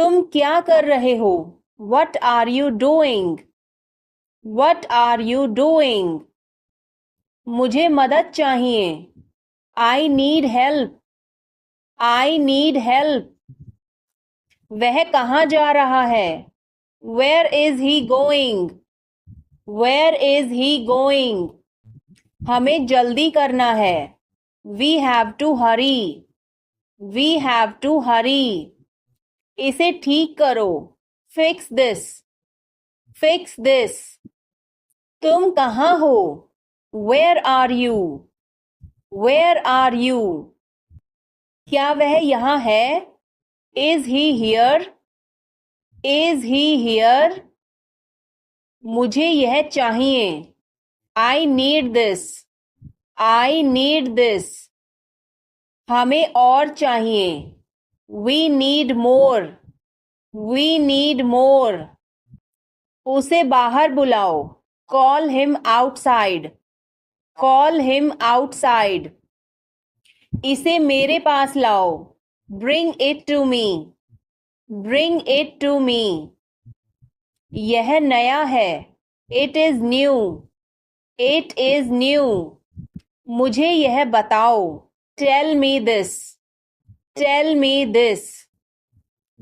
तुम क्या कर रहे हो? What are you doing? What are you doing? मुझे मदद चाहिए। I need help. I need help. वह कहाँ जा रहा है? Where is he going? Where is he going? हमें जल्दी करना है। We have to hurry. We have to hurry. इसे ठीक करो। Fix this. Fix this. तुम कहाँ हो? Where are you? Where are you? क्या वह यहाँ है? Is he here? Is he here? मुझे यह चाहिए। I need this. I need this. हमें और चाहिए। We need more. We need more. उसे बाहर बुलाओ। Call him outside. Call him outside. इसे मेरे पास लाओ। Bring it to me. Bring it to me. यह नया है। It is new. It is new. मुझे यह बताओ। Tell me this. Tell me this.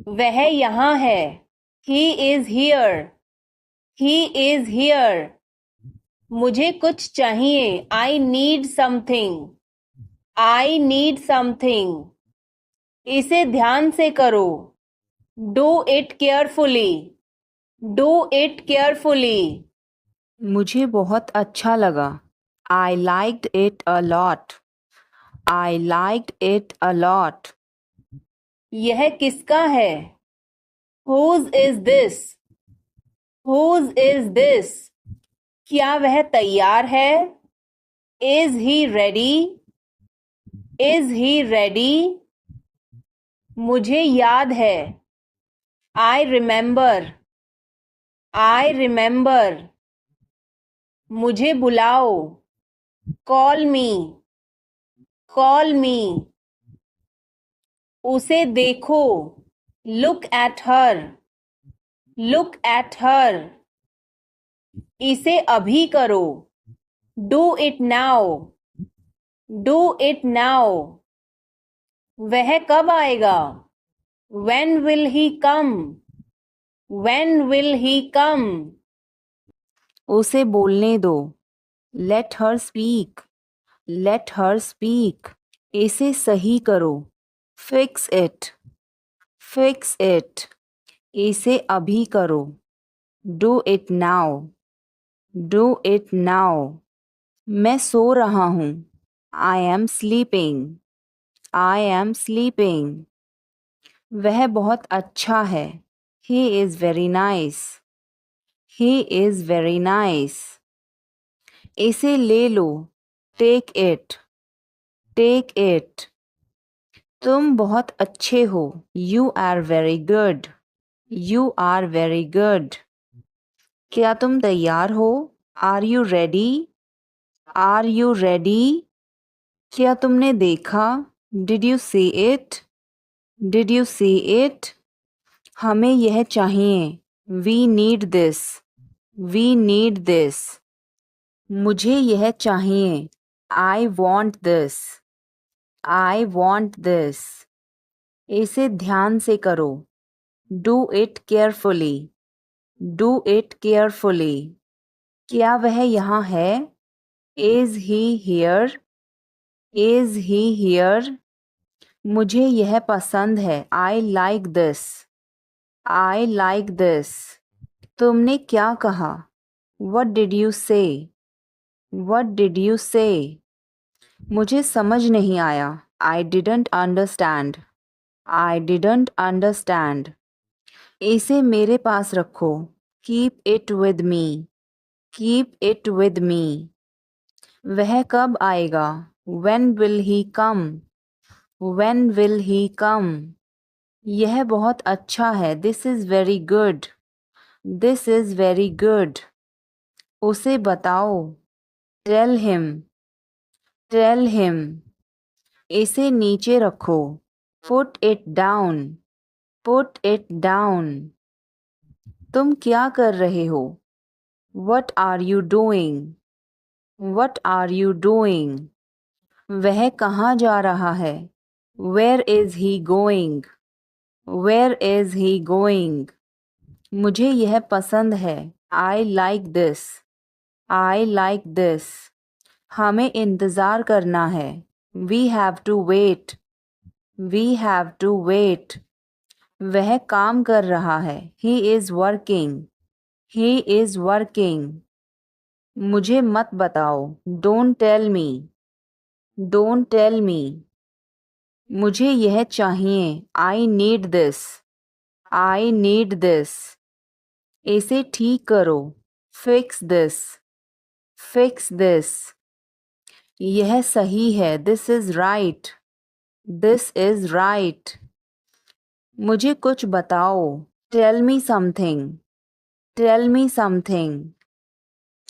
वह यहाँ है। He is here. He is here. मुझे कुछ चाहिए। I need something. I need something. इसे ध्यान से करो। Do it carefully. Do it carefully. मुझे बहुत अच्छा लगा। I liked it a lot. I liked it a lot. यह किसका है? Whose is this? Whose is this? क्या वह तैयार है? Is he ready? Is he ready? मुझे याद है। I remember. I remember. मुझे बुलाओ। Call me. Call me. उसे देखो। Look at her. Look at her. इसे अभी करो। Do it now. Do it now. वह कब आएगा? When will he come? When will he come? उसे बोलने दो। Let her speak. Let her speak. इसे सही करो। Fix it. Fix it. इसे अभी करो। Do it now. Do it now. मैं सो रहा हूँ। I am sleeping. I am sleeping. वह बहुत अच्छा है। He is very nice. He is very nice. इसे ले लो। Take it. Take it. तुम बहुत अच्छे हो। You are very good. You are very good. क्या तुम तैयार हो? Are you ready? Are you ready? क्या तुमने देखा? Did you see it? Did you see it? हमें यह चाहिए। We need this. We need this. मुझे यह चाहिए। I want this. I want this. इसे ध्यान से करो। Do it carefully. Do it carefully. क्या वह यहाँ है? Is he here? Is he here? मुझे यह पसंद है। I like this. I like this. तुमने क्या कहा? What did you say? What did you say? मुझे समझ नहीं आया। I didn't understand. I didn't understand. इसे मेरे पास रखो। Keep it with me. Keep it with me. वह कब आएगा? When will he come? When will he come? यह बहुत अच्छा है। This is very good. This is very good. उसे बताओ। Tell him. Tell him. इसे नीचे रखो। Put it down. Put it down. तुम क्या कर रहे हो? What are you doing? What are you doing? वह कहाँ जा रहा है? Where is he going? Where is he going? मुझे यह पसंद है. I like this. I like this. हमें इंतज़ार करना है. We have to wait. We have to wait. वह काम कर रहा है. He is working. He is working. मुझे मत बताओ. Don't tell me. Don't tell me. मुझे यह चाहिए. I need this. I need this. इसे ठीक करो. Fix this. Fix this. यह सही है. This is right. This is right. मुझे कुछ बताओ. Tell me something. Tell me something.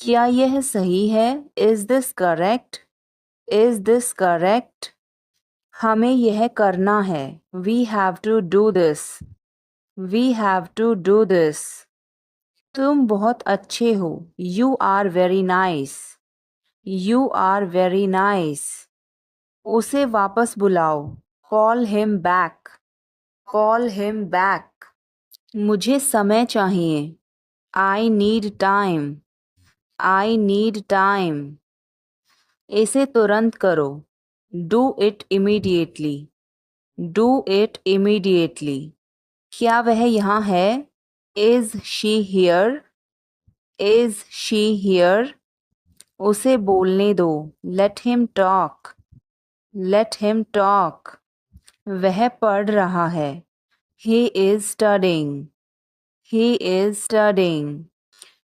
क्या यह सही है? Is this correct? Is this correct? हमें यह करना है. We have to do this. We have to do this. तुम बहुत अच्छे हो. You are very nice. You are very nice. उसे वापस बुलाओ. Call him back. Call him back. मुझे समय चाहिए. I need time. I need time. इसे तुरंत करो. Do it immediately. Do it immediately. क्या वह यहाँ है? Is she here? Is she here? उसे बोलने दो. Let him talk. Let him talk. वह पढ़ रहा है. He is studying. He is studying.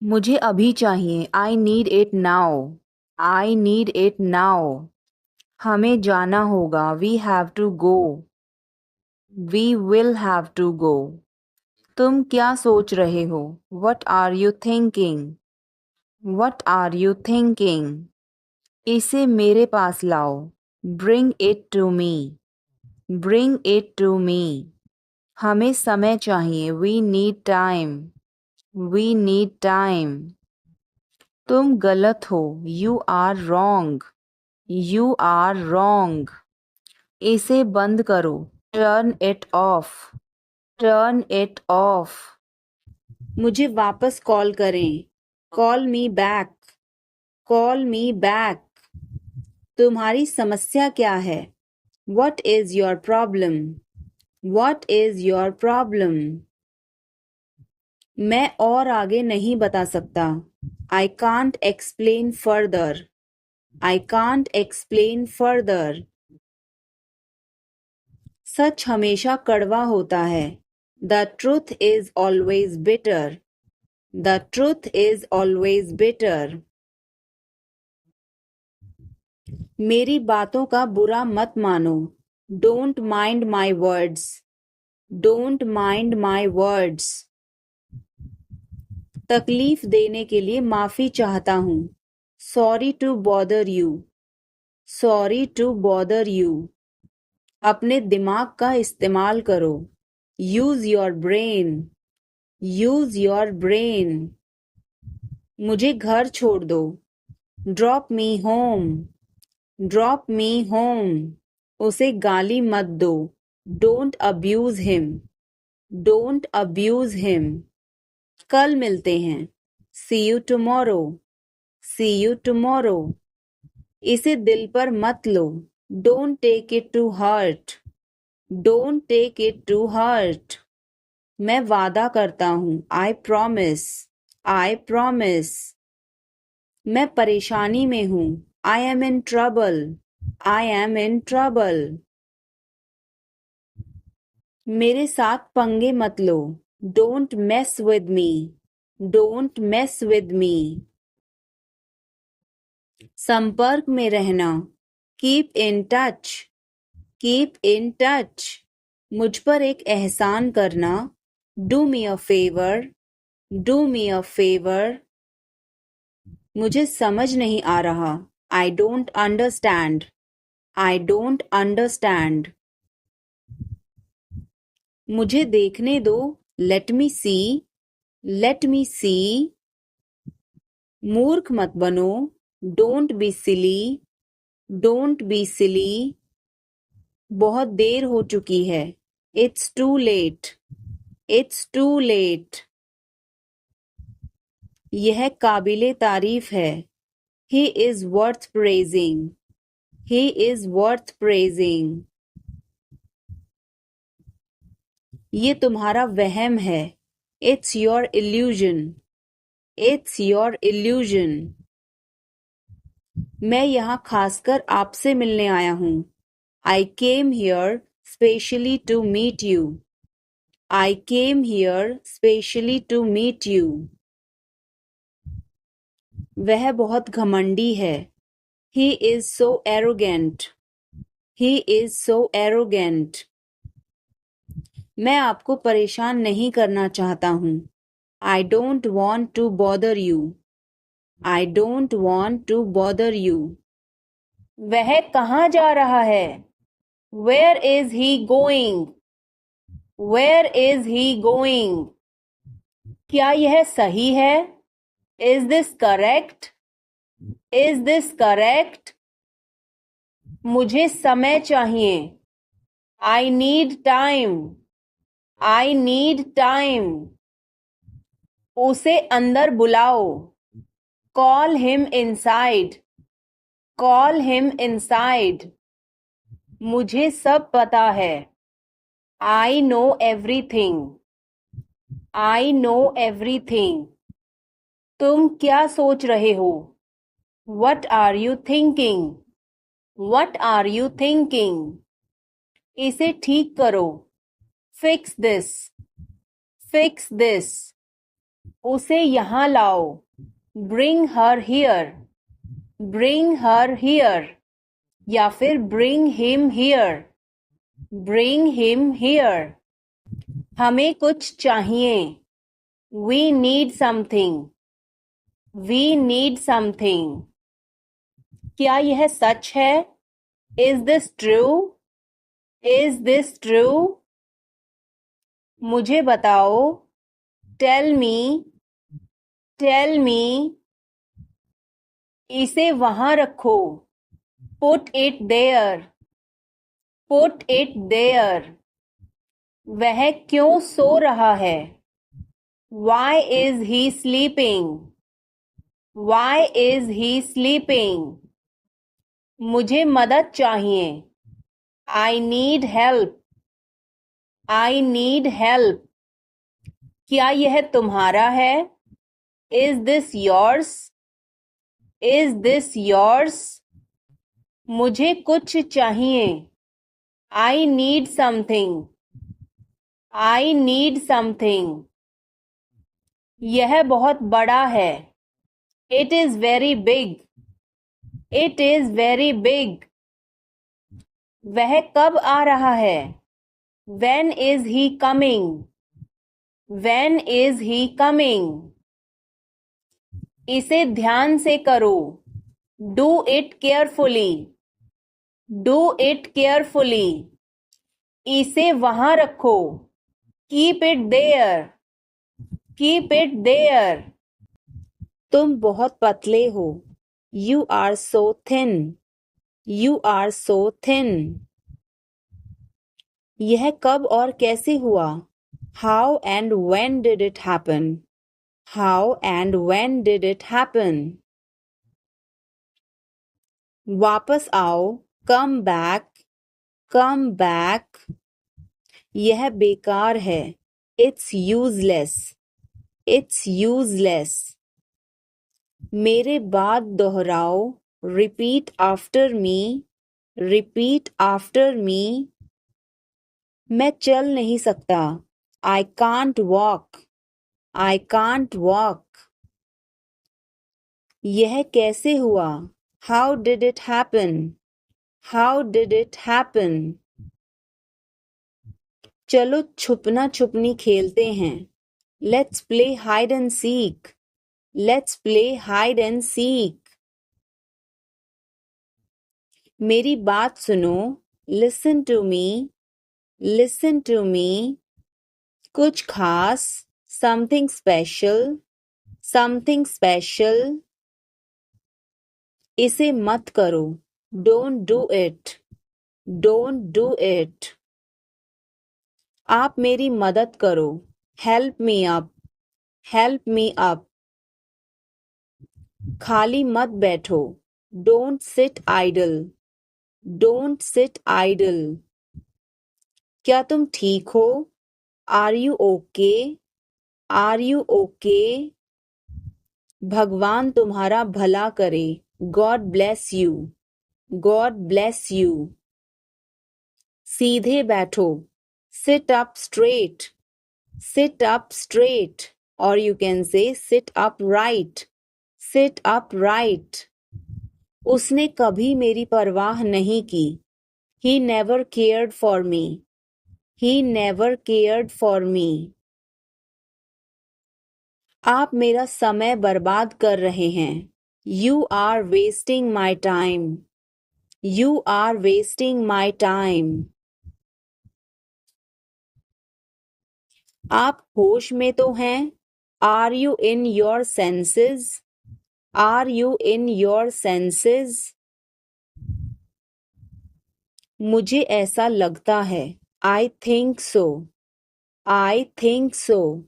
मुझे अभी चाहिए. I need it now. I need it now. हमें जाना होगा. We have to go. We will have to go. तुम क्या सोच रहे हो? What are you thinking? What are you thinking? इसे मेरे पास लाओ. Bring it to me. Bring it to me. हमें समय चाहिए. We need time. We need time. तुम गलत हो. You are wrong. You are wrong. इसे बंद करो. Turn it off. Turn it off. मुझे वापस कॉल करें. Call me back. Call me back. तुम्हारी समस्या क्या है? What is your problem? What is your problem? मैं और आगे नहीं बता सकता. I can't explain further. I can't explain further. सच हमेशा कड़वा होता है. The truth is always bitter. The truth is always bitter. मेरी बातों का बुरा मत मानो. Don't mind my words. Don't mind my words. तकलीफ देने के लिए माफी चाहता हूँ. Sorry to bother you. Sorry to bother you. अपने दिमाग का इस्तेमाल करो. Use your brain. Use your brain. मुझे घर छोड़ दो. Drop me home. Drop me home. उसे गाली मत दो. Don't abuse him. Don't abuse him. कल मिलते हैं. See you tomorrow. See you tomorrow. इसे दिल पर मत लो. Don't take it to heart. Don't take it to heart. मैं वादा करता हूँ. I promise. I promise. मैं परेशानी में हूँ. I am in trouble. I am in trouble. मेरे साथ पंगे मत लो. Don't mess with me. Don't mess with me. संपर्क में रहना. Keep in touch. Keep in touch. मुझ पर एक एहसान करना. Do me a favor. Do me a favor. मुझे समझ नहीं आ रहा. I don't understand. I don't understand. मुझे देखने दो, लेट मी सी, लेट मी सी। मूर्ख मत बनो, don't be silly, don't be silly. बहुत देर हो चुकी है, it's too late, it's too late. यह काबिले तारीफ है, he is worth praising, he is worth praising. ये तुम्हारा वहम है, it's your illusion, it's your illusion. मैं यहाँ खासकर आपसे मिलने आया हूँ, I came here specially to meet you, I came here specially to meet you. वह बहुत घमंडी है, he is so arrogant, he is so arrogant. मैं आपको परेशान नहीं करना चाहता हूँ, I don't want to bother you, I don't want to bother you. वह कहाँ जा रहा है, where is he going, where is he going. क्या यह सही है, is this correct, is this correct. मुझे समय चाहिए, I need time, I need time. उसे अंदर बुलाओ, call him inside, call him inside. मुझे सब पता है, आई know everything, I know everything. तुम क्या सोच रहे हो, what are you thinking, what are you thinking. इसे ठीक करो, फिक्स दिस, फिक्स दिस। उसे यहाँ लाओ, bring her here, bring her here. या फिर bring him here, bring him here. हमें कुछ चाहिए, we need something, we need something. क्या यह सच है, is this true, is this true. मुझे बताओ, टेल मी, टेल मी। इसे वहां रखो, put it there, put it there. वह क्यों सो रहा है, why is he sleeping, why is he sleeping. मुझे मदद चाहिए, I need help, I need help. क्या यह तुम्हारा है, is this yours, is this yours. मुझे कुछ चाहिए, I need something, I need something. यह बहुत बड़ा है, it is very big, it is very big. वह कब आ रहा है, when is he coming, when is he coming. इसे ध्यान से करो, do it carefully, do it carefully. इसे वहां रखो, keep it there, keep it there. तुम बहुत पतले हो, you are so thin, you are so thin. यह कब और कैसे हुआ, how and when did it happen, how and when did it happen. वापस आओ, कम बैक, कम बैक। यह बेकार है, इट्स यूजलेस, इट्स यूजलेस। मेरे बाद दोहराओ, repeat after me, repeat after me. मैं चल नहीं सकता, I can't walk, I can't walk. यह कैसे हुआ, how did it happen, how did it happen. चलो छुपना छुपनी खेलते हैं, let's play hide and seek, let's play hide and seek. मेरी बात सुनो, listen to me, listen to me. कुछ खास, something special, something special. इसे मत करो, don't do it, don't do it. आप मेरी मदद करो, help me up, help me up. खाली मत बैठो, don't sit idle, don't sit idle. क्या तुम ठीक हो? Are you okay? Are you okay? भगवान तुम्हारा भला करे, God bless you, God bless you. सीधे बैठो, sit up straight, sit up straight. Or you can say sit upright, sit upright. उसने कभी मेरी परवाह नहीं की. He never cared for me, he never cared for me. आप मेरा समय बर्बाद कर रहे हैं. You are wasting my time, you are wasting my time. आप होश में तो हैं? Are you in your senses? Are you in your senses? मुझे ऐसा लगता है. I think so, I think so.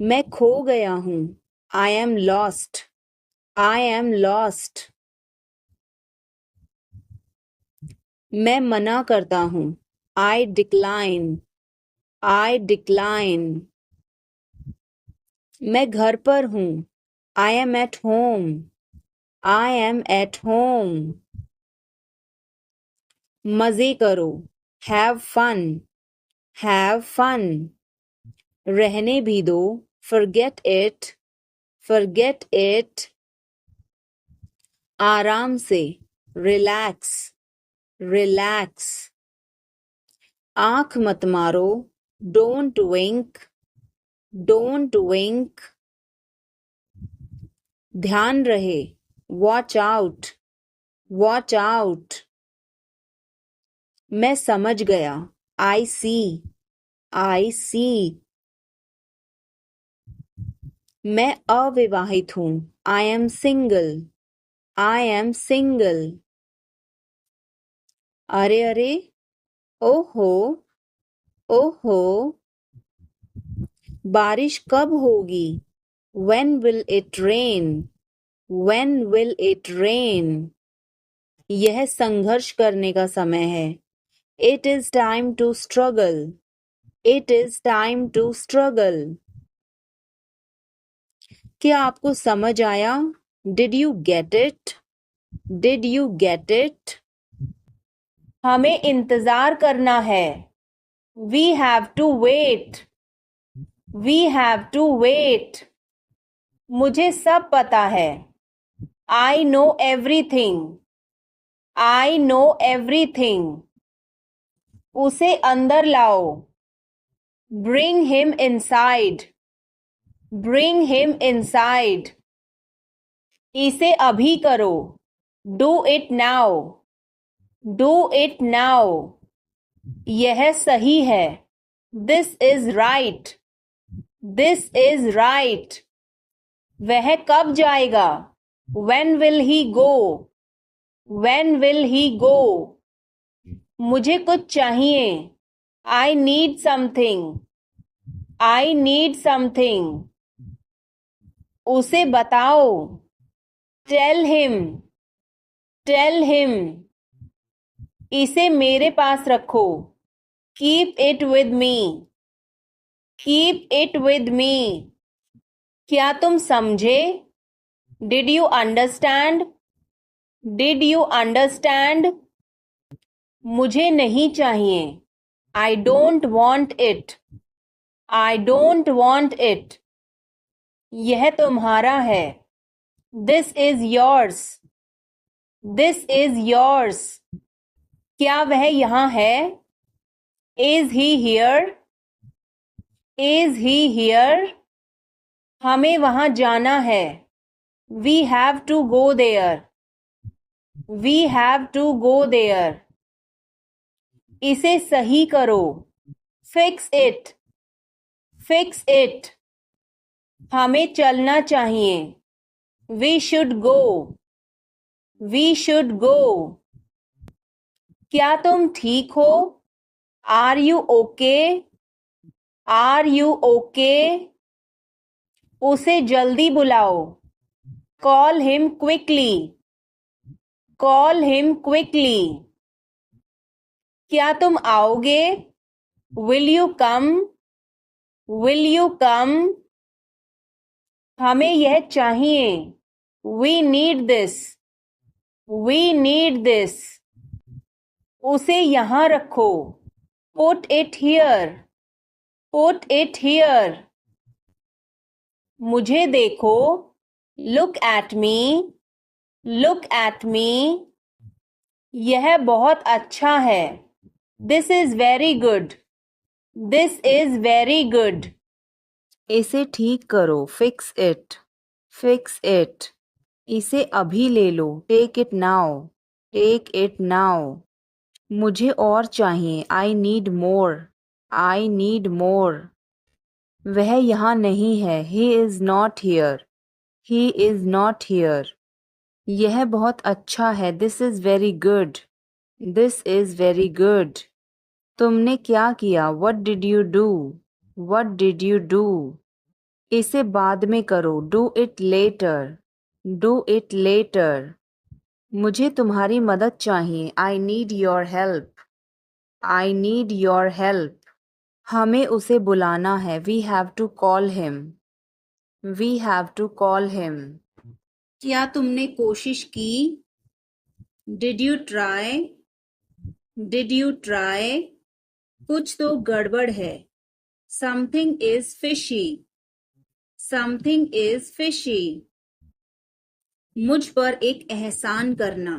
मैं खो गया हूँ. I am lost, I am lost. मैं मना करता हूँ. I decline, I decline. मैं घर पर हूँ. I am at home, I am at home. मजे करो. Have fun, have fun. रहने भी दो. Forget it, forget it. आराम से. Relax, relax. आँख मत मारो. Don't wink, don't wink. ध्यान रहे. Watch out, watch out. मैं समझ गया. I see, I see. मैं अविवाहित हूँ. I am single, I am single. अरे अरे, ओहो, ओहो. बारिश कब होगी? When will it rain? When will it rain? यह संघर्ष करने का समय है. It is time to struggle, it is time to struggle. क्या आपको समझ आया? Did you get it? Did you get it? हमें इंतजार करना है. We have to wait, we have to wait. मुझे सब पता है. I know everything, I know everything. उसे अंदर लाओ. Bring him inside, bring him inside. इसे अभी करो. Do it now, do it now. यह सही है. This is right, this is right. वह कब जाएगा? When will he go? When will he go? मुझे कुछ चाहिए. I need something, I need something. उसे बताओ. Tell him, tell him. इसे मेरे पास रखो. Keep it with me, keep it with me. क्या तुम समझे? Did you understand? Did you understand? मुझे नहीं चाहिए. I don't want it, I don't want it. यह तुम्हारा है. This is yours, this is yours. क्या वह यहाँ है? Is he here? Is he here? हमें वहाँ जाना है. We have to go there, we have to go there. इसे सही करो. Fix it, fix it. हमें चलना चाहिए। We should go, we should go. क्या तुम ठीक हो? Are you okay, are you okay. उसे जल्दी बुलाओ। Call him quickly, call him quickly. क्या तुम आओगे? Will you come, will you come. हमें यह चाहिए। We need this, we need this. उसे यहाँ रखो। Put it here, put it here. मुझे देखो। Look at me, look at मी। यह बहुत अच्छा है। This is very good, this is very good. इसे ठीक करो। Fix it, fix it. इसे अभी ले लो। Take it now, take it now. मुझे और चाहिए। I need more, I need more. वह यहाँ नहीं है। He is not here, he is not here. यह बहुत अच्छा है। This is very good, this is very good. तुमने क्या किया? What did you do, what did you do. इसे बाद में करो। Do it later, do it later. मुझे तुम्हारी मदद चाहिए। I need your help, I need your help. हमें उसे बुलाना है। We have to call him, we have to call him. क्या तुमने कोशिश की? Did you try, did you try. कुछ तो गड़बड़ है। Something is fishy, something is fishy. मुझ पर एक एहसान करना।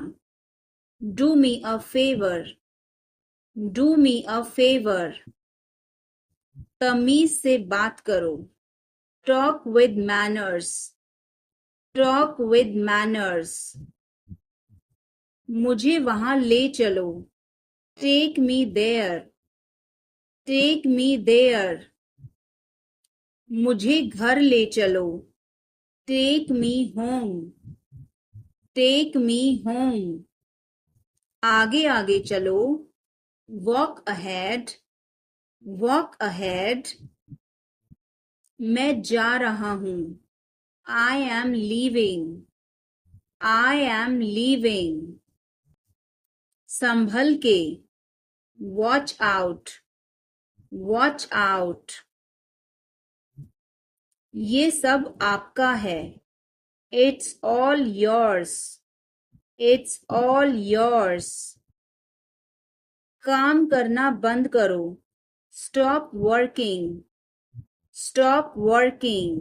Do me a favour, do me a favour. तमीज से बात करो। Talk with manners, talk with manners. मुझे वहां ले चलो। Take me there, take me there. मुझे घर ले चलो। Take me home, take me home. आगे आगे चलो। Walk ahead, walk ahead. मैं जा रहा हूं। I am leaving, I am leaving. संभल के। Watch out, watch out. ये सब आपका है। It's all yours, it's all yours. काम करना बंद करो। Stop working, stop working.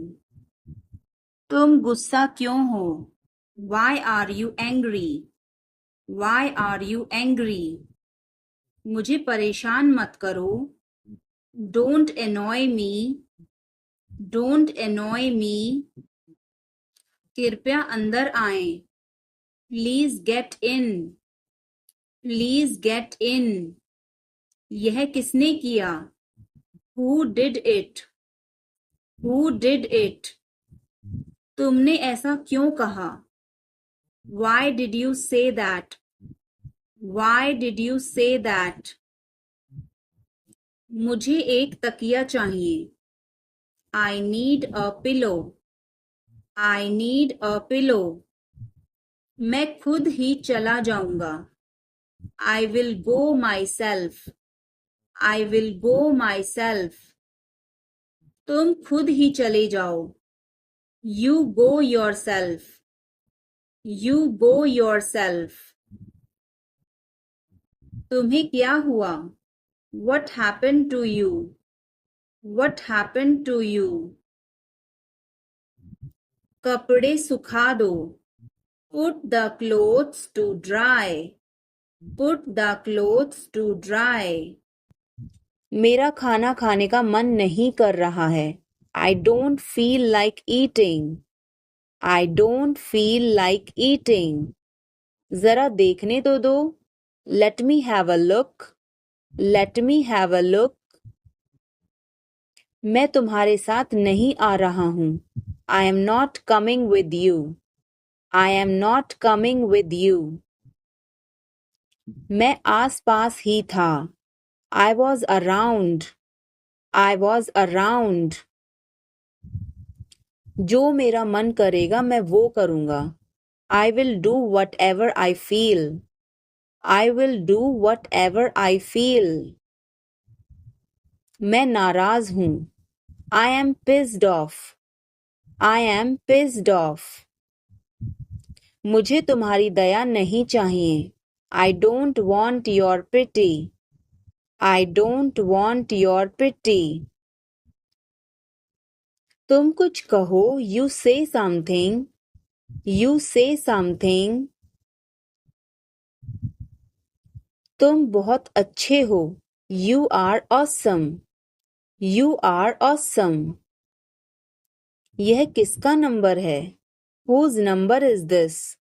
तुम गुस्सा क्यों हो? Why are you angry, why are you angry. मुझे परेशान मत करो। Don't annoy me, don't annoy me. कृपया अंदर आए। Please get in, please get in. यह किसने किया? Who did it, who did it. तुमने ऐसा क्यों कहा? Why did you say that, why did you say that. मुझे एक तकिया चाहिए। I need a pillow, I need a pillow. मैं खुद ही चला जाऊंगा। I will go myself, I will go myself. तुम खुद ही चले जाओ। You go yourself, you go yourself. तुम्हें क्या हुआ? What happen to you, what happen to you. कपड़े सुखा दो। Put the clothes to dry, put the clothes to dry. मेरा खाना खाने का मन नहीं कर रहा है। I don't feel like eating, I don't feel like eating. जरा देखने तो दो। Let me have a look, let me have a look. मैं तुम्हारे साथ नहीं आ रहा हूँ. I am not coming with you. I am not coming with you. मैं आस-पास ही था. I was around. I was around. जो मेरा मन करेगा मैं वो करूँगा. I will do whatever I feel. I will do whatever I feel. मैं नाराज हूँ. I am pissed off. I am pissed off. मुझे तुम्हारी दया नहीं चाहिए. I don't want your pity. I don't want your pity. तुम कुछ कहो. You say something. You say something. तुम बहुत अच्छे हो. You are awesome. You are awesome. यह किसका नंबर है? Whose number is this?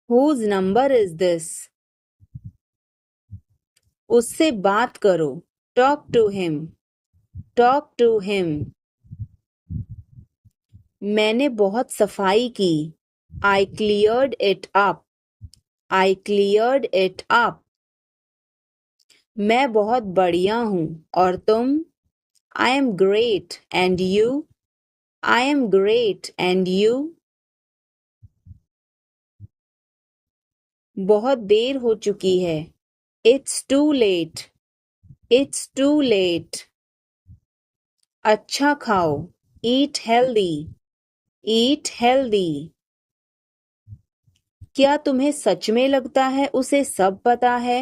Whose number is this? उससे बात करो. Talk to him. Talk to him. मैंने बहुत सफाई की. I cleared it up. I cleared it up. मैं बहुत बढ़िया हूँ. और तुम? I am great. And you? I am great. And you? बहुत देर हो चुकी है. It's too late. It's too late. अच्छा खाओ. Eat healthy. Eat healthy. क्या तुम्हें सच में लगता है उसे सब पता है?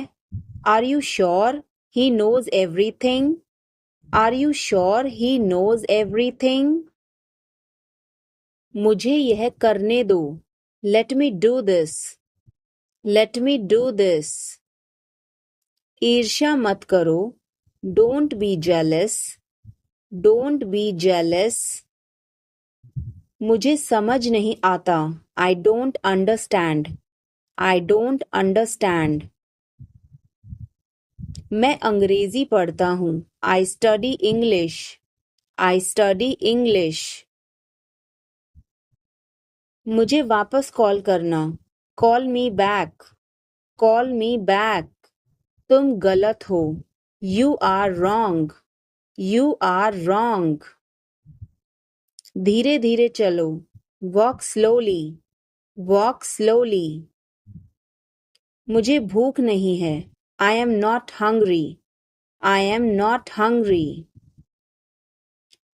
Are you sure he knows everything? Are you sure he knows everything? मुझे यह करने दो. Let me do this. Let me do this. ईर्ष्या मत करो. Don't be jealous. Don't be jealous. मुझे समझ नहीं आता. I don't understand. I don't understand. मैं अंग्रेजी पढ़ता हूँ. I study English. I study English. मुझे वापस कॉल करना. Call me back. Call me back. तुम गलत हो. You are wrong. You are wrong. धीरे धीरे चलो. Walk slowly. Walk slowly. मुझे भूख नहीं है. I am not hungry. I am not hungry.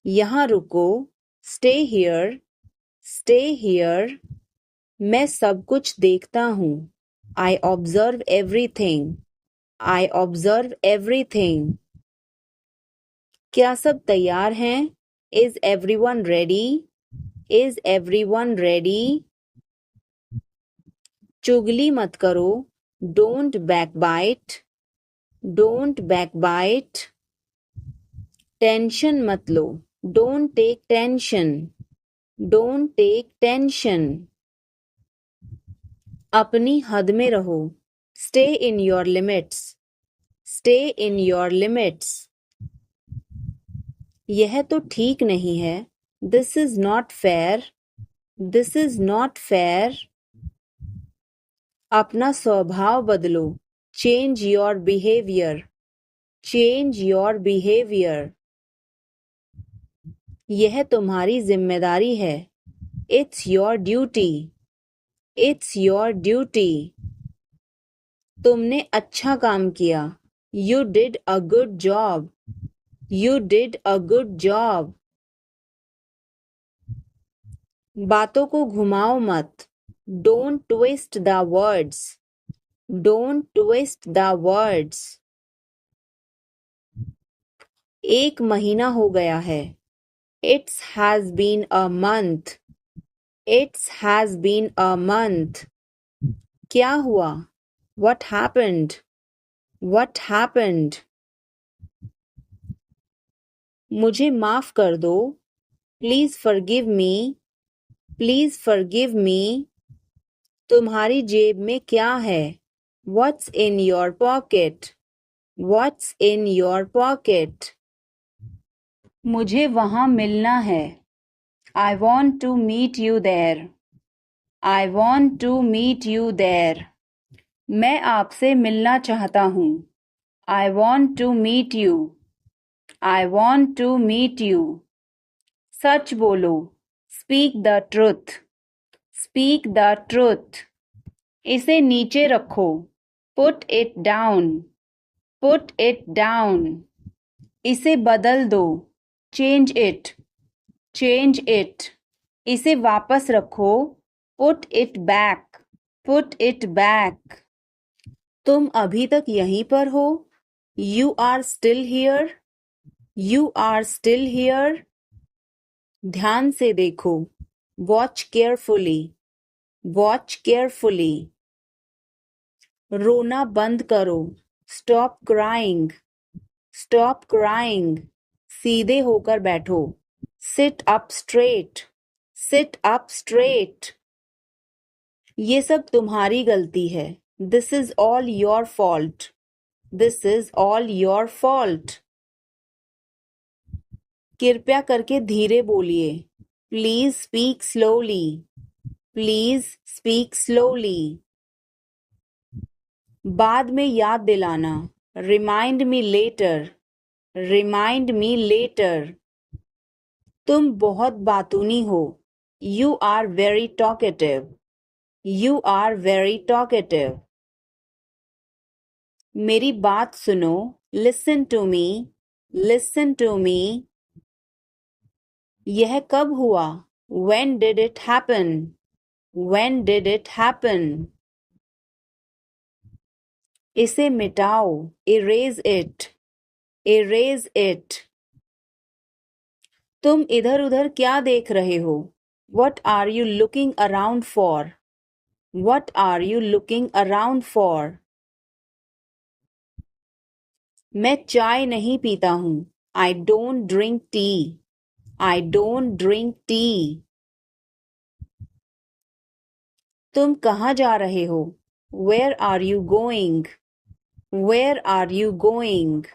यहाँ रुको. Stay here. Stay here. मैं सब कुछ देखता हूँ. I observe everything. I observe everything. क्या सब तैयार हैं? Is everyone ready? Is everyone ready? चुगली मत करो. Don't backbite. Don't backbite. Tension मत लो. Don't take tension. Don't take tension. अपनी हद में रहो. Stay in your limits. Stay in your limits. यह तो ठीक नहीं है. This is not fair. This is not fair. अपना स्वभाव बदलो. Change your behavior. Change your behavior. यह तुम्हारी जिम्मेदारी है. It's your duty. It's your duty. तुमने अच्छा काम किया. You did a good job. You did a good job. बातों को घुमाओ मत. Don't twist the words. Don't twist the words. एक महीना हो गया है. It has been a month. It has been a month. क्या हुआ? What happened? What happened? मुझे माफ कर दो. Please forgive me. Please forgive me. तुम्हारी जेब में क्या है? What's in your pocket? What's in your pocket? मुझे वहाँ मिलना है. I want to meet you there. I want to meet you there. मैं आपसे मिलना चाहता हूँ. I want to meet you. I want to meet you. सच बोलो. Speak the truth. Speak the truth. इसे नीचे रखो. Put it down. Put it down. इसे बदल दो. Change it. Change it. इसे वापस रखो. Put it back. Put it back. तुम अभी तक यहीं पर हो. You are still here. You are still here. ध्यान से देखो. Watch carefully. Watch carefully. रोना बंद करो. Stop crying. Stop crying. सीधे होकर बैठो. Sit up straight. Sit up straight. ये सब तुम्हारी गलती है. This is all your fault. This is all your fault. कृपया करके धीरे बोलिए. Please speak slowly. Please speak slowly. बाद में याद दिलाना. Remind me later. Remind me later. तुम बहुत बातूनी हो. You are very talkative. You are very talkative. मेरी बात सुनो. Listen to me. Listen to me. यह कब हुआ? When did it happen? When did it happen? इसे मिटाओ. Erase it. Erase it. तुम इधर उधर क्या देख रहे हो? What are you looking around for? What are you looking around for? मैं चाय नहीं पीता हूँ. I don't drink tea. I don't drink tea. तुम कहाँ जा रहे हो? Where are you going? Where are you going?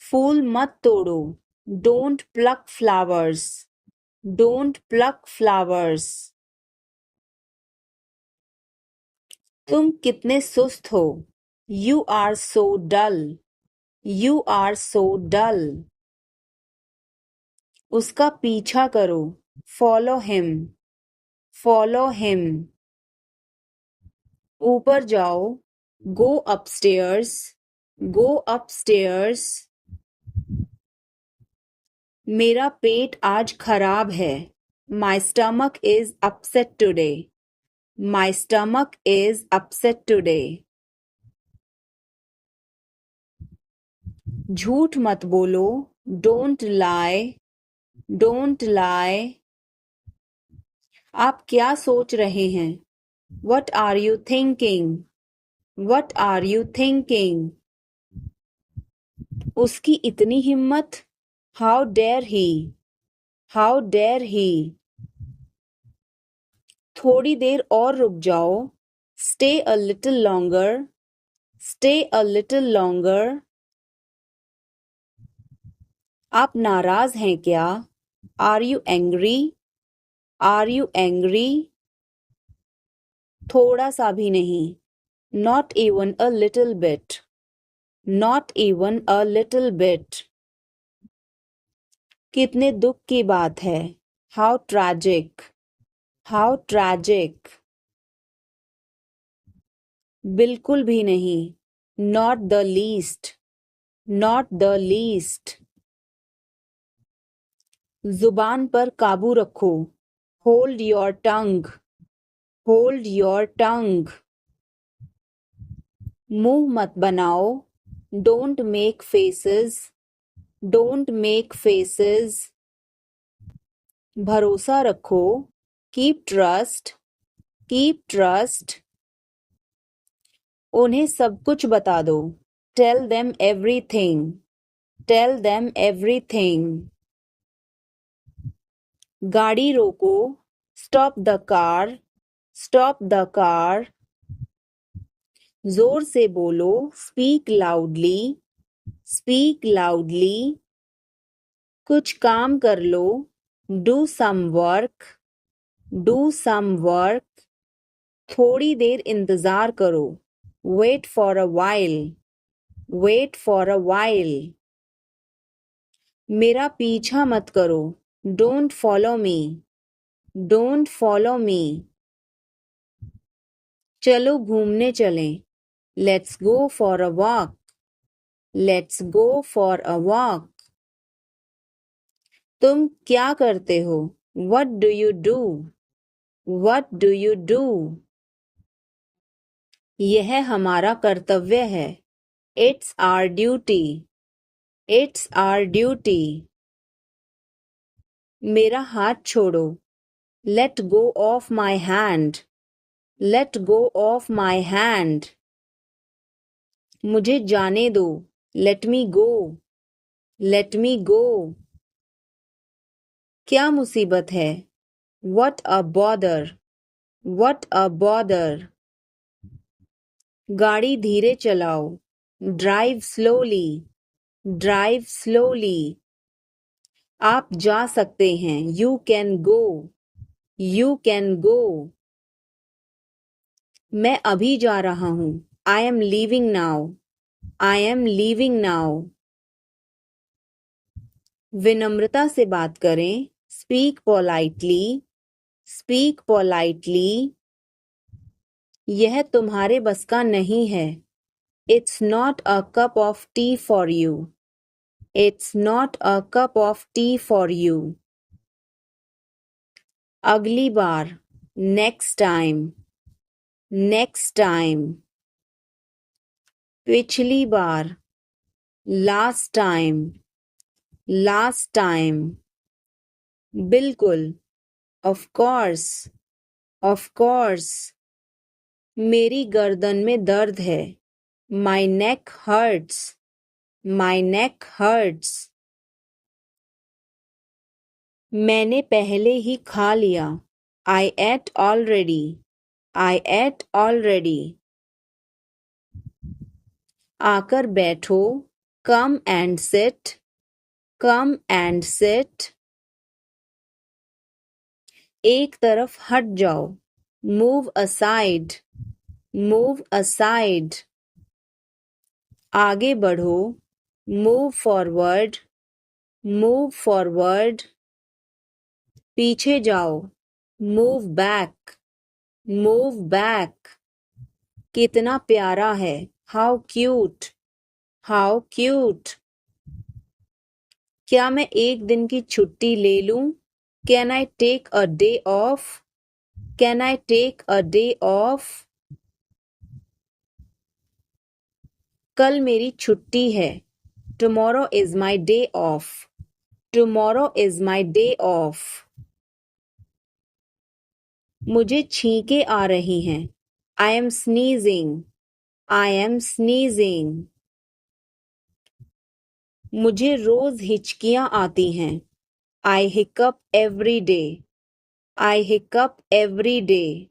फूल मत तोड़ो. Don't pluck flowers. Don't pluck flowers. तुम कितने सुस्त हो. You are so dull. You are so dull. उसका पीछा करो. Follow him. Follow him. ऊपर जाओ. Go upstairs. Go upstairs. मेरा पेट आज खराब है. My stomach is upset today. My stomach is upset today. झूठ मत बोलो. Don't lie. Don't lie. आप क्या सोच रहे हैं? What are you thinking? What are you thinking? उसकी इतनी हिम्मत. How dare he? How dare he? थोड़ी देर और रुक जाओ. Stay a little longer. Stay a little longer. आप नाराज हैं क्या? Are you angry? Are you angry? थोड़ा सा भी नहीं. Not even a little bit. Not even a little bit. कितने दुख की बात है. How tragic. How tragic. बिल्कुल भी नहीं. Not the least. Not the least. जुबान पर काबू रखो. Hold your tongue. Hold your tongue. मुंह मत बनाओ. Don't make faces. Don't make faces. भरोसा रखो. Keep trust. Keep trust. उन्हें सब कुछ बता दो. Tell them everything. Tell them everything. गाड़ी रोको. Stop the car. Stop the car. जोर से बोलो. Speak loudly. Speak loudly. कुछ काम कर लो, do some work, do some work. थोड़ी देर इंतजार करो, wait for a while, wait for a while. मेरा पीछा मत करो, don't follow me, don't follow me. चलो घूमने चलें, let's go for a walk, let's go for a walk. तुम क्या करते हो, what do you do, what do you do. यह हमारा कर्तव्य है, it's our duty, it's our duty. मेरा हाथ छोड़ो, let go of my hand, let go of my hand. मुझे जाने दो, लेट मी गो, लेट मी गो। क्या मुसीबत है, what a bother, what a bother. गाड़ी धीरे चलाओ, ड्राइव स्लोली, ड्राइव स्लोली। आप जा सकते हैं, you can go, you can go. मैं अभी जा रहा हूँ, I am leaving now, I am leaving now. विनम्रता से बात करें, स्पीक पोलाइटली, स्पीक पोलाइटली। यह तुम्हारे बस का नहीं है, it's not a cup of T for you, it's not a cup of T for you. अगली बार, नेक्स्ट टाइम, नेक्स्ट टाइम। पिछली बार, लास्ट टाइम, लास्ट टाइम। बिल्कुल, ऑफ कोर्स, ऑफ कोर्स। मेरी गर्दन में दर्द है, माई नेक हर्ट्स, माई नेक हर्ट्स। मैंने पहले ही खा लिया, आई एट ऑलरेडी, आई एट ऑलरेडी। आकर बैठो, come and sit, come and sit. एक तरफ हट जाओ, मूव असाइड, मूव असाइड। आगे बढ़ो, मूव फॉरवर्ड, मूव फॉरवर्ड। पीछे जाओ, मूव बैक, मूव बैक। कितना प्यारा है, हाउ क्यूट, हाउ क्यूट। क्या मैं एक दिन की छुट्टी ले लूं, can I take a day off, can I take a day off. कल मेरी छुट्टी है, tomorrow is my day off, tomorrow is my day off. मुझे छींके आ रही हैं, I am sneezing, I am sneezing. मुझे रोज हिचकियां आती हैं, I hiccup every day, I hiccup every day.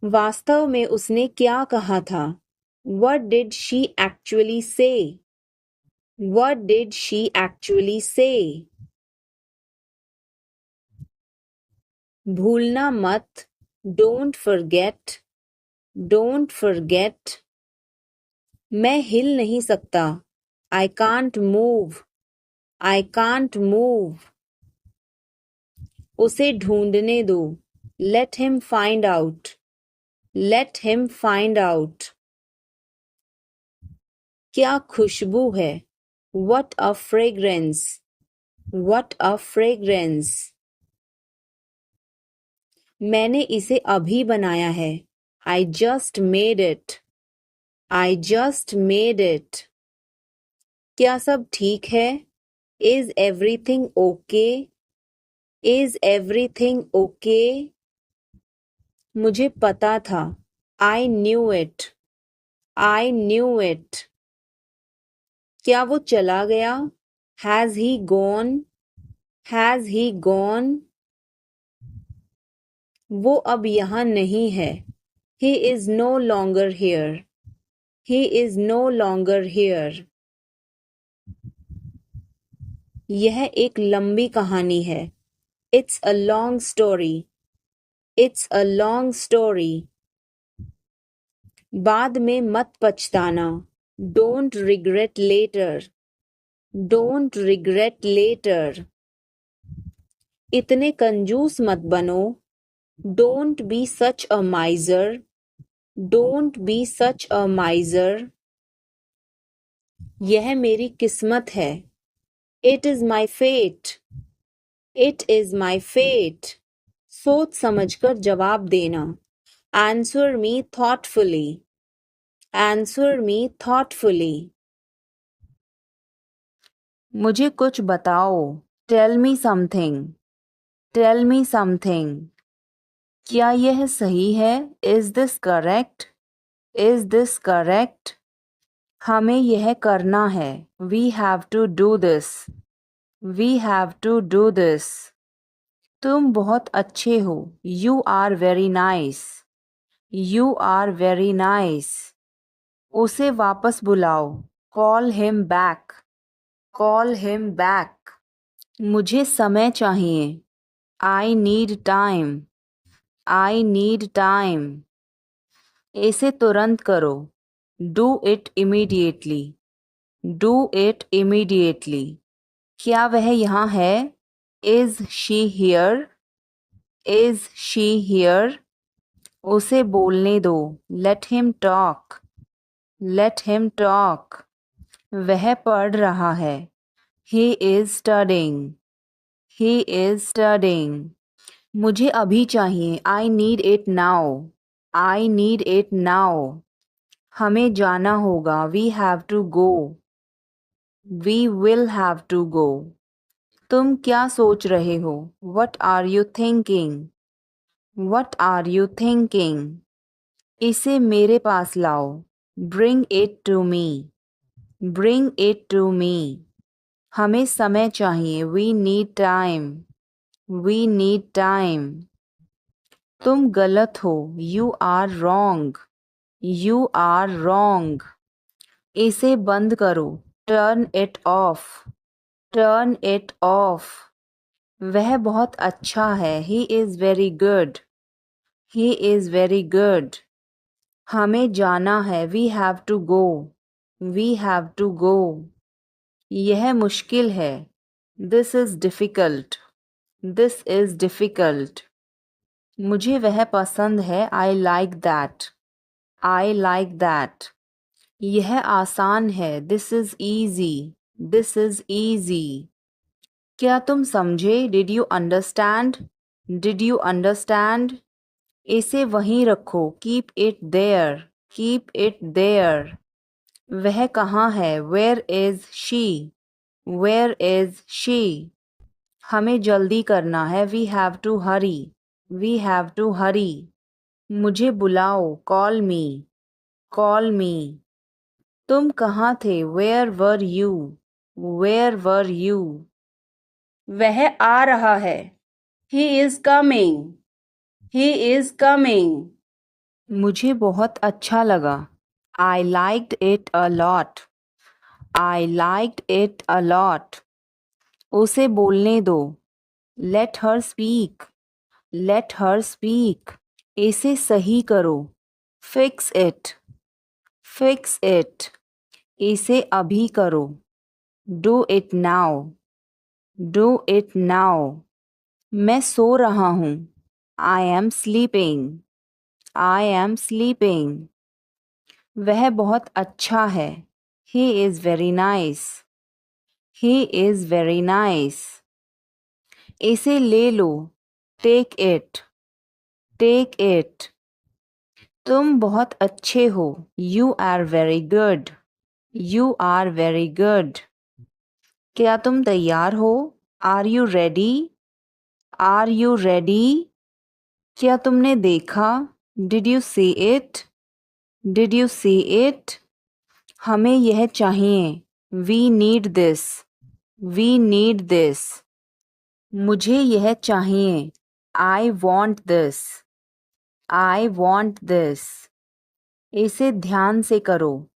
वास्तव में उसने क्या कहा था, what did she actually say, what did she actually से। भूलना मत, डोंट फॉरगेट, डोंट फॉरगेट। मैं हिल नहीं सकता, I can't move, I can't move. उसे ढूंढने दो, let him find out, let him find out. क्या खुशबू है, what a fragrance, what a fragrance. मैंने इसे अभी बनाया है, I just made it, I just made it. क्या सब ठीक है, is everything okay, is everything okay. मुझे पता था, I knew it, I knew it. क्या वो चला गया, has he gone, has he gone. वो अब यहाँ नहीं है, he is no longer here, he is no longer here. यह एक लंबी कहानी है। It's a long story. It's a long story. बाद में मत पछताना। Don't regret later. Don't regret later. इतने कंजूस मत बनो। Don't be such a miser. Don't be such a miser. यह मेरी किस्मत है। It is my fate. It is my fate. सोच समझकर जवाब देना। Answer me thoughtfully. Answer me thoughtfully. मुझे कुछ बताओ। Tell me something. Tell me something. क्या यह सही है? Is this correct? Is this correct? हमें यह करना है। We have to do this. We have to do this. तुम बहुत अच्छे हो। You are very nice. You are very nice. उसे वापस बुलाओ। Call him back. Call him back. मुझे समय चाहिए। I need time. I need time. इसे तुरंत करो। Do it immediately. Do it immediately. क्या वह यहाँ है? Is she here? Is she here? उसे बोलने दो। Let him talk. Let him talk. वह पढ़ रहा है। He is studying. He is studying. मुझे अभी चाहिए। I need it now. I need it now. हमें जाना होगा। We have to go. We will have to go. तुम क्या सोच रहे हो? What are you thinking? What are you thinking? इसे मेरे पास लाओ। Bring it to me. Bring it to me. हमें समय चाहिए। We need time. We need time. तुम गलत हो। You are wrong. You are wrong. इसे बंद करो। Turn it off. Turn it off. वह बहुत अच्छा है। He is very good. He is very good. हमें जाना है। We have to go. We have to go. यह मुश्किल है। This is difficult. This is difficult. मुझे वह पसंद है। I like that. I like that. यह आसान है। This is easy. This is easy. क्या तुम समझे? Did you understand? Did you understand? इसे वहीं रखो। Keep it there. Keep it there. वह कहाँ है? Where is she? Where is she? हमें जल्दी करना है। We have to hurry. We have to hurry. मुझे बुलाओ। Call me. Call me. तुम कहाँ थे? Where were you? Where were you? वह आ रहा है। He is coming. He is coming. मुझे बहुत अच्छा लगा। I liked it a lot. I liked it a lot. उसे बोलने दो। Let her speak. Let her speak. इसे सही करो। Fix it. Fix it. इसे अभी करो। Do it now. Do it now. मैं सो रहा हूँ। I am sleeping. I am sleeping. वह बहुत अच्छा है। He is very nice. He is very nice. इसे ले लो। Take it. Take it. तुम बहुत अच्छे हो। You are very good. You are very good. क्या तुम तैयार हो? Are you ready? Are you ready? क्या तुमने देखा? Did you see it? Did you see it? हमें यह चाहिए। We need this. We need this. मुझे यह चाहिए। I want this. I want this. इसे ध्यान से करो।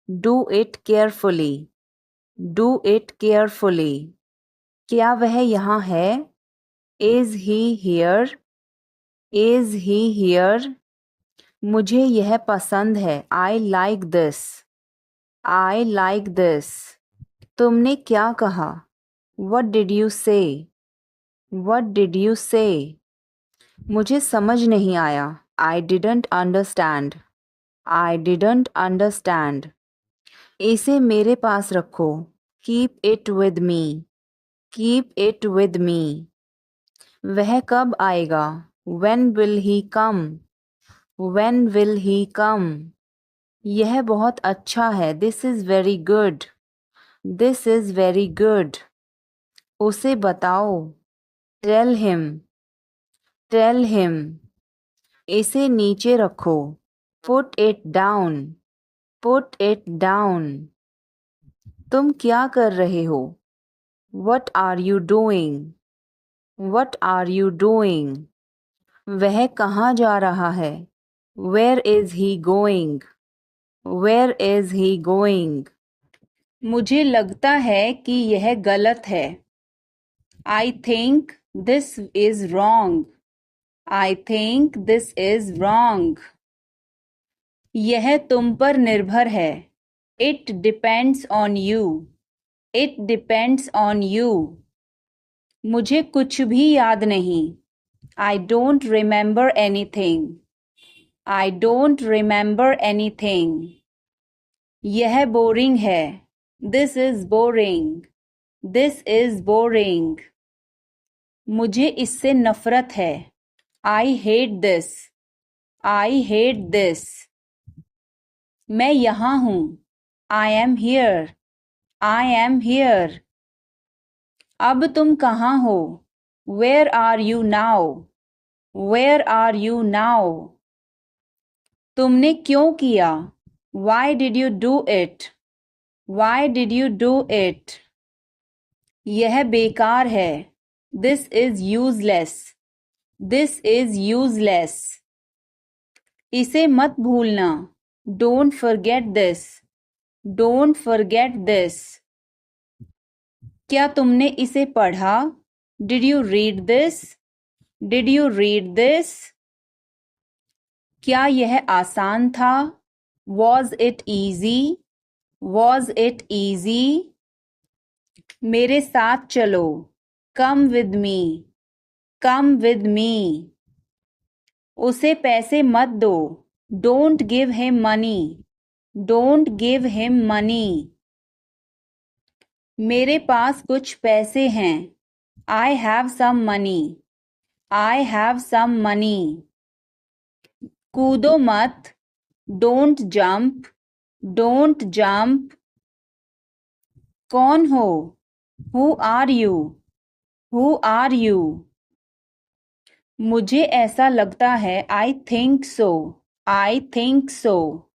Do it carefully. Do it carefully. क्या वह यहाँ है? Is he here? Is he here? मुझे यह पसंद है. I like this. I like this. तुमने क्या कहा? What did you say? What did you say? मुझे समझ नहीं आया. I didn't understand. I didn't understand. इसे मेरे पास रखो. Keep it with me. Keep it with me. वह कब आएगा? When will he come? When will he come? यह बहुत अच्छा है. This is very good. This is very good. उसे बताओ. Tell him. Tell him. इसे नीचे रखो. Put it down. Put it down. तुम क्या कर रहे हो? What are you doing? What are you doing? वह कहाँ जा रहा है? Where is he going? Where is he going? मुझे लगता है कि यह गलत है. I think this is wrong. I think this is wrong. यह तुम पर निर्भर है. It depends on you. It depends on you. मुझे कुछ भी याद नहीं. I don't remember anything. I don't remember anything. यह बोरिंग है. This is boring. This is boring. मुझे इससे नफरत है. I hate this. I hate this. मैं यहाँ हूँ. I am here. I am here. अब तुम कहाँ हो? Where are you now? Where are you now? तुमने क्यों किया? Why did you do it? Why did you do it? यह बेकार है. This is useless. This is useless. इसे मत भूलना. Don't forget this. Don't forget this. क्या तुमने इसे पढ़ा? Did you read this? Did you read this? क्या यह आसान था? Was it easy? Was it easy? मेरे साथ चलो. Come with me. Come with me. उसे पैसे मत दो. Don't give him money. Don't give him money. मेरे पास कुछ पैसे हैं. I have some money. I have some money. कूदो मत. Don't jump. Don't jump. कौन हो? Who are you? Who are you? मुझे ऐसा लगता है. I think so. I think so.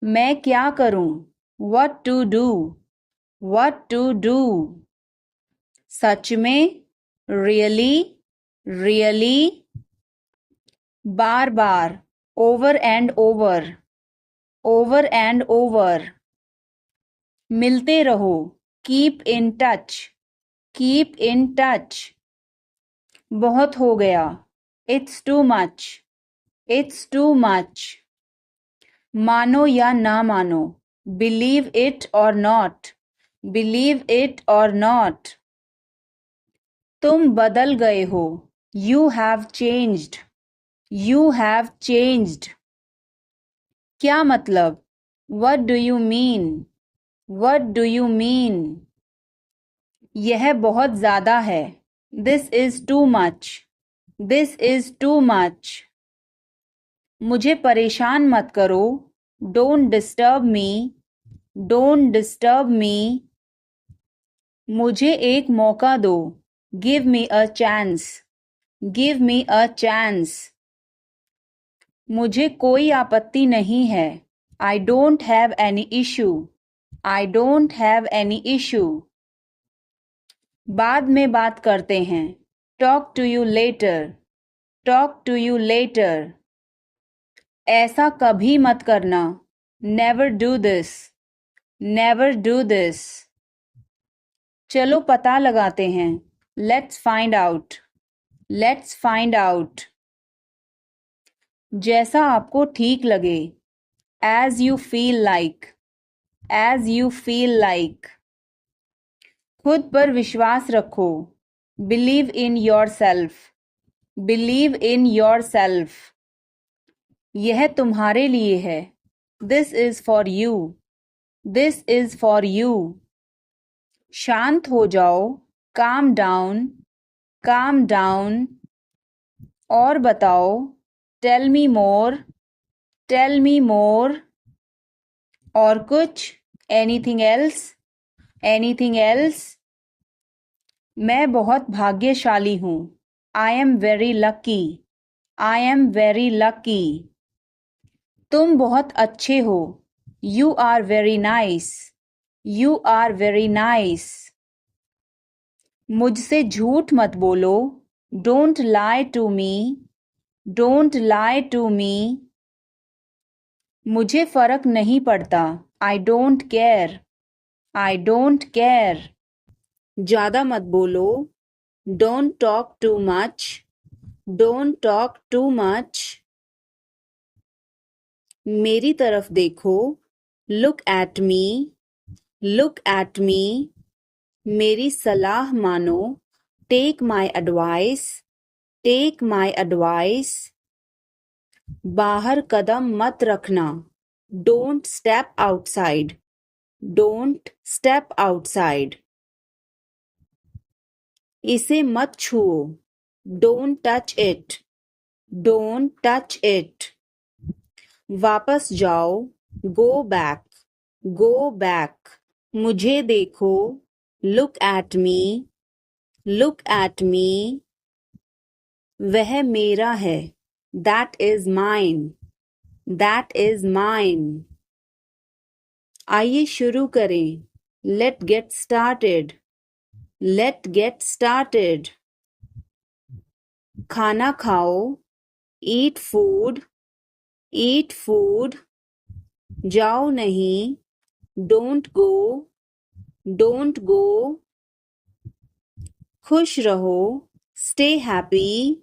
मैं क्या करूं? What to do? What to do? सच में? Really? Really? Bar bar. Over and over. Over and over. मिलते रहो. Keep in touch. Keep in touch. बहुत हो गया. It's too much. It's too much. मानो या ना मानो. Believe it or not. Believe it or not. तुम बदल गए हो. You have changed. You have changed. क्या मतलब? What do you mean? What do you mean? यह बहुत ज़्यादा है. This is too much. This is too much. मुझे परेशान मत करो. Don't disturb me. Don't disturb me. मुझे एक मौका दो. Give me a chance. Give me a chance. मुझे कोई आपत्ति नहीं है. I don't have any issue. I don't have any issue. बाद में बात करते हैं. Talk to you later. Talk to you later. ऐसा कभी मत करना. Never do this. Never do this. चलो पता लगाते हैं। Let's find out. Let's find out. जैसा आपको ठीक लगे। As you feel like. As you feel like. खुद पर विश्वास रखो। Believe in yourself. Believe in yourself. यह तुम्हारे लिए है। This is for you. This is for you. शांत हो जाओ। Calm down. Calm down. और बताओ। Tell me more. Tell me more. और कुछ। Anything else. Anything else. मैं बहुत भाग्यशाली हूँ। I am very lucky. I am very lucky. तुम बहुत अच्छे हो। You are very nice. You are very nice. मुझसे झूठ मत बोलो। Don't lie to me. Don't lie to me. मुझे फर्क नहीं पड़ता। I don't care. I don't care. ज्यादा मत बोलो। Don't talk too much. Don't talk too much. मेरी तरफ देखो। Look at me. Look at me. मेरी सलाह मानो। Take my advice. Take my advice. बाहर कदम मत रखना। Don't step outside. Don't step outside. इसे मत छुओ। Don't touch it. Don't touch it. वापस जाओ। Go back. Go back. मुझे देखो। Look at me. Look at me. वह मेरा है। That is mine. That is mine. आइए शुरू करें। Let get started. Let get started. खाना खाओ। Eat food. Eat food. जाओ नहीं। Don't go. Don't go. खुश रहो। Stay happy.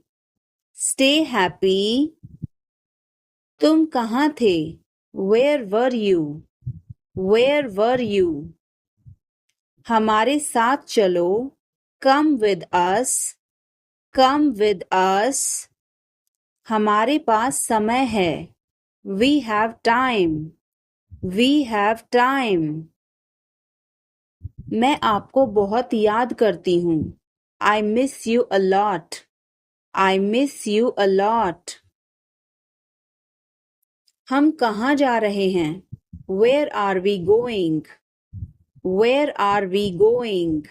Stay happy. तुम कहाँ थे? Where were you? Where were you? हमारे साथ चलो। Come with us. Come with us. हमारे पास समय है। We have time. We have time. मैं आपको बहुत याद करती हूँ। I miss you a lot. I miss you a lot. हम कहाँ जा रहे हैं? Where are we going? Where are we going?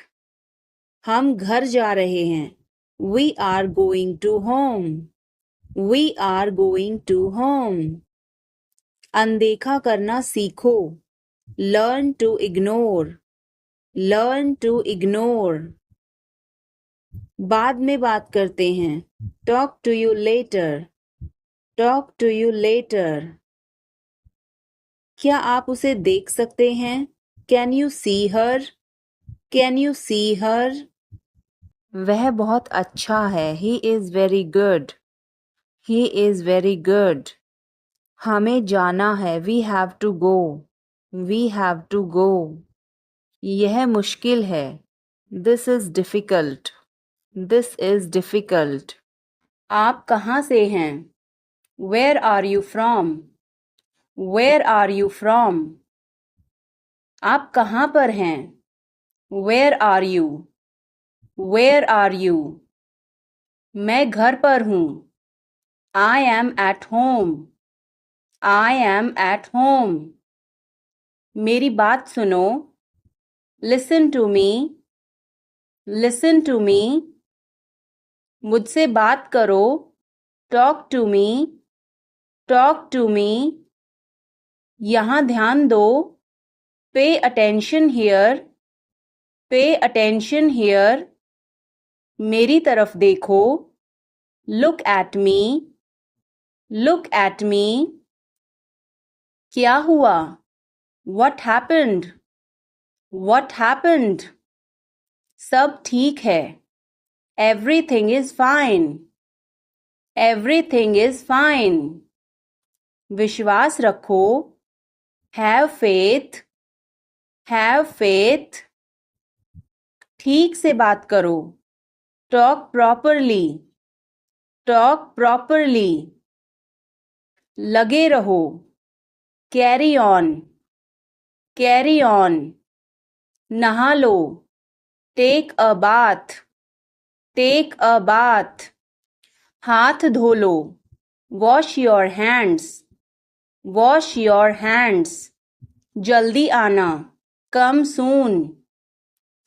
हम घर जा रहे हैं। We are going to home. We are going to home. अनदेखा करना सीखो। Learn to ignore. Learn to ignore. बाद में बात करते हैं। Talk to you later. Talk to you later. क्या आप उसे देख सकते हैं? Can you see her? Can you see her? वह बहुत अच्छा है। He is very good. He is very good. हमें जाना है। We have to go. We have to go. यह मुश्किल है। This is difficult. This is difficult. आप कहाँ से हैं? Where are you from? Where are you from? आप कहाँ पर हैं? Where are you? Where are you? मैं घर पर हूँ। I am at home. I am at home. मेरी बात सुनो। Listen to me. Listen to me. मुझसे बात करो। Talk to me. Talk to me. यहाँ ध्यान दो। Pay attention here. Pay attention here. मेरी तरफ देखो। Look at me. Look at मी। क्या हुआ? What happened? What happened? सब ठीक है. Everything is fine. Everything is fine. विश्वास रखो. Have faith. Have faith. ठीक से बात करो. Talk properly. Talk properly. लगे रहो. Carry on. Carry on. नहा लो. Take a bath. Take a bath. हाथ धो लो. Wash your hands. Wash your hands. जल्दी आना. Come soon.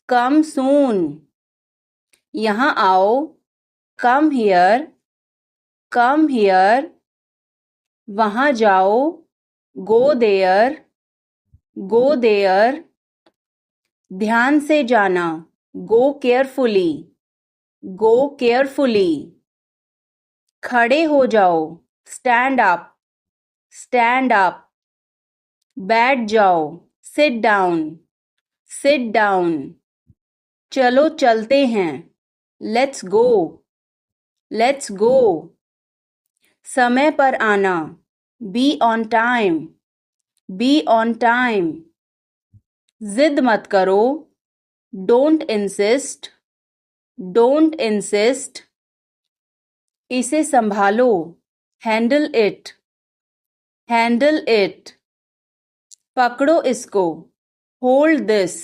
Come soon. यहाँ आओ. Come here. Come here. वहाँ जाओ. Go there. Go there. ध्यान से जाना. Go carefully. Go carefully. खड़े हो जाओ. Stand up. Stand up. बैठ जाओ. Sit down. Sit down. चलो चलते हैं. Let's go. Let's go. समय पर आना. Be on time. Be on time. जिद मत करो. Don't insist. Don't insist. इसे संभालो. Handle it. Handle it. पकड़ो इसको. Hold this.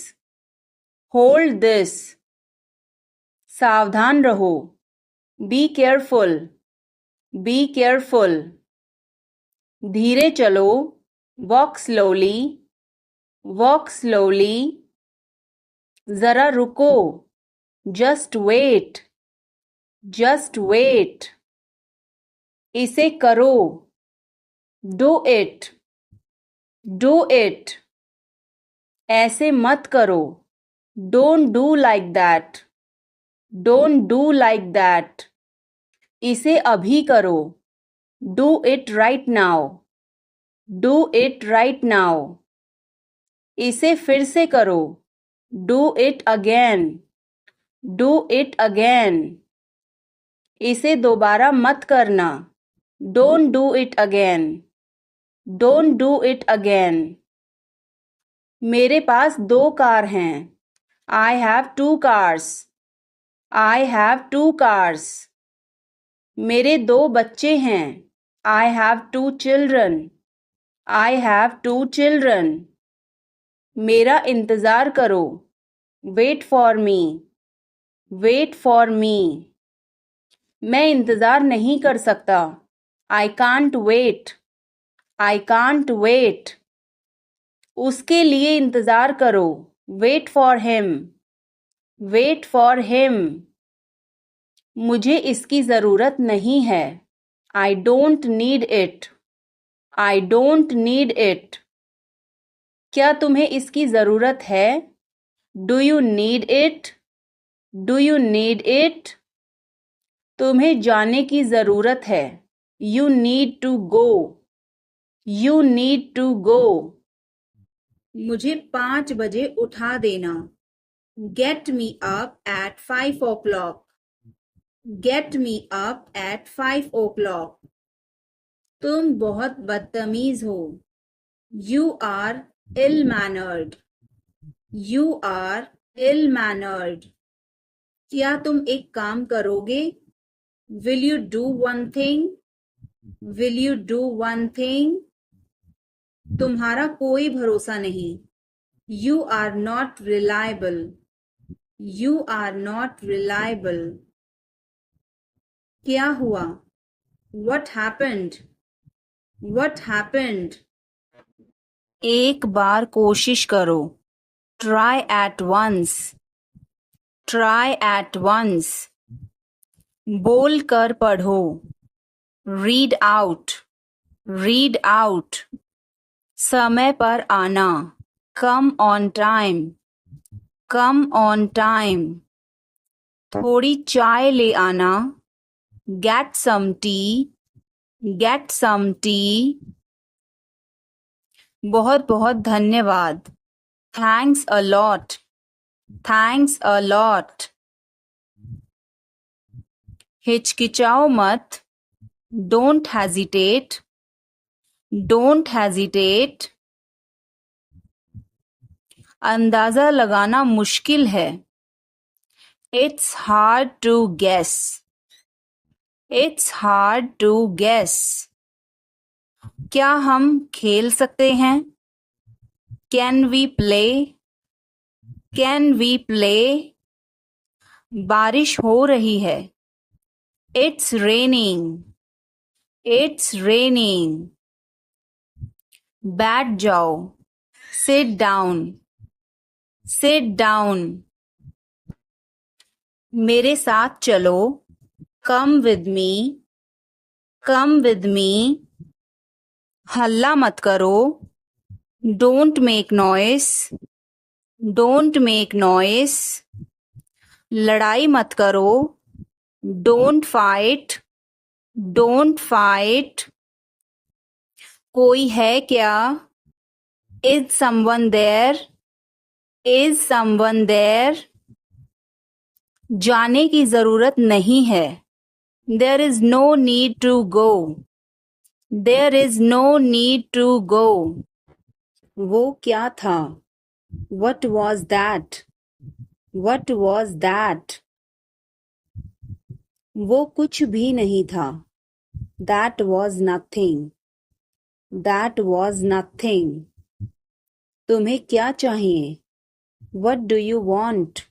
Hold this. सावधान रहो. Be careful. Be careful. धीरे चलो. Walk slowly. Walk slowly. जरा रुको. Just wait. Just wait. इसे करो. Do it. Do it. ऐसे मत करो. Don't do like that. Don't do like that. इसे अभी करो. Do it right now. Do it right now. इसे फिर से करो. Do it again. Do it again. इसे दोबारा मत करना. Don't do it again. Don't do it again. मेरे पास 2 कार हैं. I have 2 cars. I have 2 cars. मेरे 2 बच्चे हैं. I have 2 children. I have 2 children. मेरा इंतज़ार करो. Wait for me. Wait for me. मैं इंतज़ार नहीं कर सकता. I can't wait. I can't wait. उसके लिए इंतज़ार करो. Wait for him. Wait for him. मुझे इसकी ज़रूरत नहीं है. I don't need it. I don't need it. क्या तुम्हें इसकी ज़रूरत है? Do you need it? Do you need it? तुम्हें जाने की ज़रूरत है. You need to go. You need to go. मुझे 5 बजे उठा देना. Get me up at 5 o'clock. Get me up at 5 o'clock. तुम बहुत बदतमीज हो. You are ill-mannered. You are ill-mannered. क्या तुम एक काम करोगे? Will you do one thing? Will you do one thing? तुम्हारा कोई भरोसा नहीं. You are not reliable. You are not reliable. क्या हुआ? What happened? What happened? एक बार कोशिश करो. Try at once. Try at once. बोल कर पढ़ो. Read out. Read out. समय पर आना. Come on time. Come on time. थोड़ी चाय ले आना. Get some tea. Get some tea. बहुत बहुत धन्यवाद. Thanks a lot. Thanks a lot. हिचकिचाओ मत। Don't hesitate. Don't hesitate. अंदाजा लगाना मुश्किल है। It's hard to guess. It's hard to guess. क्या हम खेल सकते हैं? Can we play? Can we play? बारिश हो रही है। It's raining. It's raining. बैठ जाओ। Sit down. Sit down. मेरे साथ चलो। Come with me. Come with me. हल्ला मत करो। Don't make noise. Don't make noise. लड़ाई मत करो। Don't fight. Don't fight. कोई है क्या? Is someone there? Is someone there? जाने की जरूरत नहीं है। There is no need to go. There is no need to go. वो क्या था? What was that? What was that? वो कुछ भी नहीं था। That was nothing. That was nothing. तुम्हें क्या चाहिए? What do you want?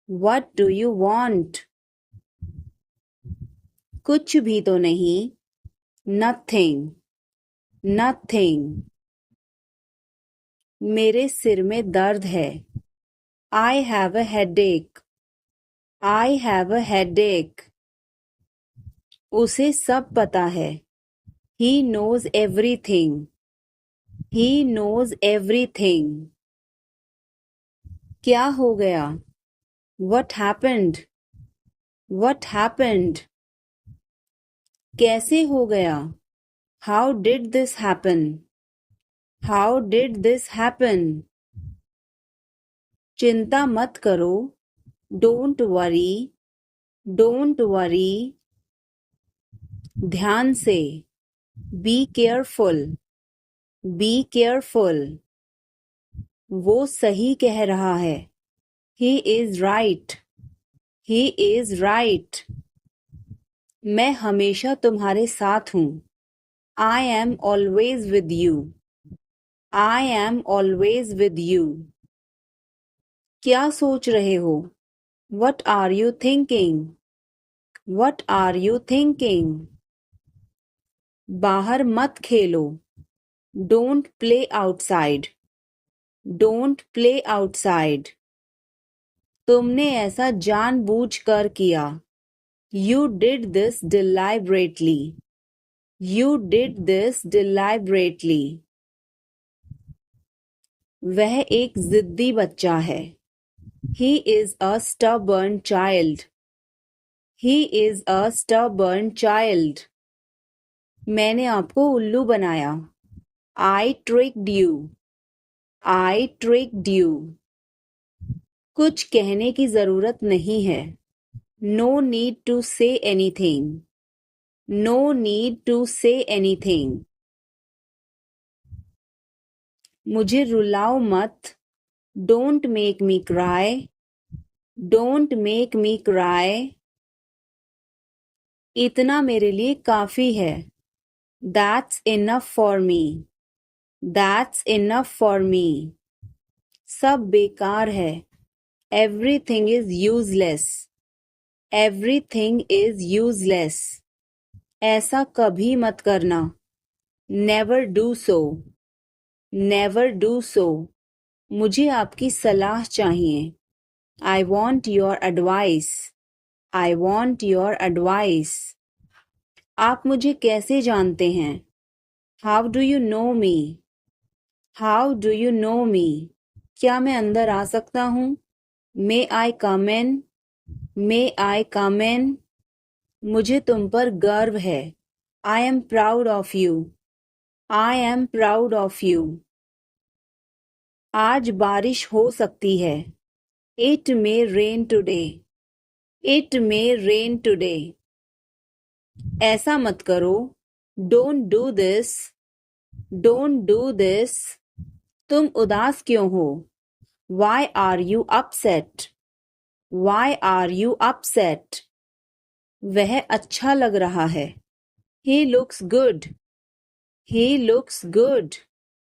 What do you want? कुछ भी तो नहीं। Nothing. Nothing. मेरे सिर में दर्द है। I have a headache. I have a headache. उसे सब पता है। He knows everything. He knows everything. क्या हो गया? What happened? What happened? कैसे हो गया? How did this happen? How did this happen? चिंता मत करो। Don't worry. Don't worry. ध्यान से। Be careful. Be careful. वो सही कह रहा है। He is right. He is right. मैं हमेशा तुम्हारे साथ हूँ। I am always with you. I am always with you. क्या सोच रहे हो? What are you thinking? What are you thinking? बाहर मत खेलो। Don't play outside. Don't play outside. तुमने ऐसा जानबूझकर किया। You did this deliberately. You did this deliberately. वह एक जिद्दी बच्चा है। He is a stubborn child. He is a stubborn child. मैंने आपको उल्लू बनाया। I tricked you. I tricked you. कुछ कहने की जरूरत नहीं है। No need to say anything. No need to say anything. मुझे रुलाओ मत। Don't make me cry. Don't make me cry. इतना मेरे लिए काफी है। That's enough for me. That's enough for me. सब बेकार है। Everything is useless. Everything is useless. ऐसा कभी मत करना। Never do so. Never do so. मुझे आपकी सलाह चाहिए। I want your advice. I want your advice. आप मुझे कैसे जानते हैं? How do you know me? How do you know me? क्या मैं अंदर आ सकता हूँ? May I come in? May I come in? मुझे तुम पर गर्व है। I am proud of you. I am proud of you. आज बारिश हो सकती है। It may rain today. It may rain today. ऐसा मत करो. Don't do this. Don't do this. तुम उदास क्यों हो? Why are you upset? Why are you upset? वह अच्छा लग रहा है. He looks good. He looks good.